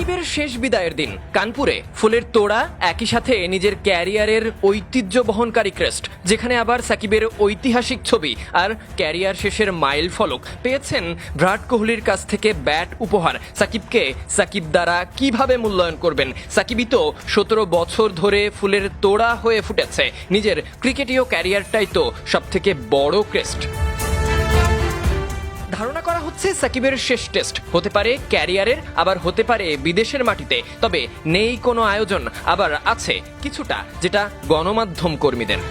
সাকিবের শেষ বিদায়ের দিন কানপুরে ফুলের তোড়া, একই সাথে নিজের ক্যারিয়ারের ঐতিহ্য বহনকারী ক্রেস্ট, যেখানে আবার সাকিবের ঐতিহাসিক ছবি আর ক্যারিয়ার শেষের মাইল ফলক পেয়েছেন বিরাট কোহলির কাছ থেকে ব্যাট উপহার। সাকিবকে সাকিব দ্বারা কিভাবে মূল্যায়ন করবেন? সাকিবই তো 17 বছর ধরে ফুলের তোড়া হয়ে ফুটেছে। নিজের ক্রিকেটীয় ক্যারিয়ারটাই তো সবথেকে বড় ক্রেস্ট। ধারণা করা হচ্ছে সাকিবের শেষ টেস্ট হতে পারে ক্যারিয়ারের, আবার হতে পারে বিদেশের মাটিতে। তবে নেই কোনো আয়োজন, আবার আছে কিছুটা, যেটা গণমাধ্যম কর্মীদের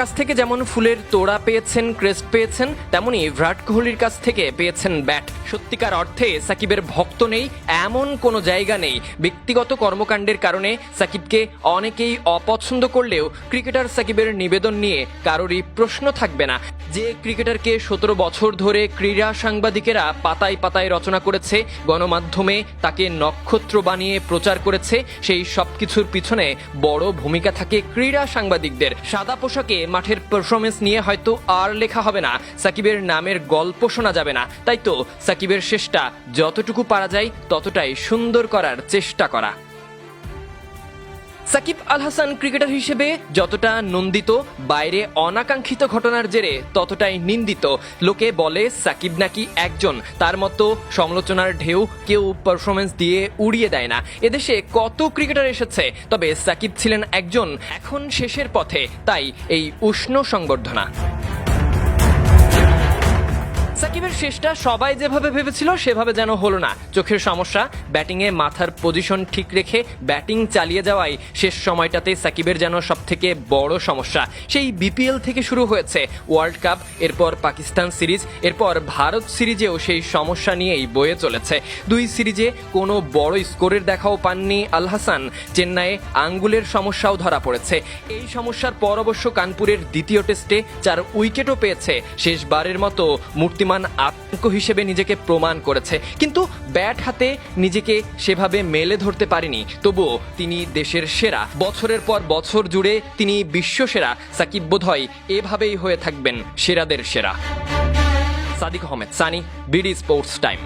কাছ থেকে যেমন ফুলের তোড়া পেয়েছেন, ক্রেস্ট পেয়েছেন, তেমনি বিরাট কোহলির কাছ থেকে পেয়েছেন ব্যাট। সত্যিকার অর্থে সাকিবের ভক্ত নেই এমন কোনো জায়গা নেই। ব্যক্তিগত কর্মকাণ্ডের কারণে সাকিবকে অনেকেই অপছন্দ করলেও ক্রিকেটার সাকিবের নিবেদন নিয়ে কারোরই প্রশ্ন থাকবে না। যে ক্রিকেটারকে 17 বছর ধরে ক্রীড়া সাংবাদিকেরা পাতায় পাতায় রচনা করেছে, গণমাধ্যমে তাকে নক্ষত্র বানিয়ে প্রচার করেছে, সেই সবকিছুর পিছনে বড় ভূমিকা থাকে ক্রীড়া সাংবাদিকদের। সাদা পোশাকে মাঠের পারফরমেন্স নিয়ে হয়তো আর লেখা হবে না, সাকিবের নামের গল্প শোনা যাবে না। তাই তো সাকিবের শেষটা যতটুকু পারা যায় ততটাই সুন্দর করার চেষ্টা করা। সাকিব আল হাসান ক্রিকেটার হিসেবে যতটা নন্দিত, বাইরে অনাকাঙ্ক্ষিত ঘটনার জেরে ততটাই নিন্দিত। লোকে বলে সাকিব নাকি একজন, তার মতো সমালোচনার ঢেউ কেউ পারফরমেন্স দিয়ে উড়িয়ে দেয় না। এদেশে কত ক্রিকেটার এসেছে, তবে সাকিব ছিলেন একজন, এখন শেষের পথে, তাই এই উষ্ণ সংবর্ধনা। সাকিবের শেষটা সবাই যেভাবে ভেবেছিল সেভাবে যেন হলো না। চোখের সমস্যা, ব্যাটিংয়ে মাথার পজিশন ঠিক রেখে ব্যাটিং চালিয়ে যাওয়াই শেষ সময়টাতে সাকিবের যেন সবথেকে বড় সমস্যা। সেই বিপিএল থেকে শুরু হয়েছে ওয়ার্ল্ড কাপ, এরপর পাকিস্তান সিরিজ, এরপর ভারত সিরিজেও সেই সমস্যা নিয়েই বয়ে চলেছে। দুই সিরিজে কোনো বড় স্কোরের দেখাও পাননি আল হাসান। চেন্নাইয়ে আঙ্গুলের সমস্যাও ধরা পড়েছে। এই সমস্যার পর অবশ্য কানপুরের দ্বিতীয় টেস্টে 4 উইকেটও পেয়েছে। শেষবারের মতো মূর্তিমান আতঙ্ক হিসেবে নিজেকে প্রমাণ করেছে, কিন্তু ব্যাট হাতে নিজেকে সেভাবে মেলে ধরতে পারেনি। তবুও তিনি দেশের সেরা, বছরের পর বছর জুড়ে তিনি বিশ্ব সেরা। সাকিব বোধহয় এভাবেই হয়ে থাকবেন সেরাদের সেরা। Sadik Ahmed, Sunny, BD sports time.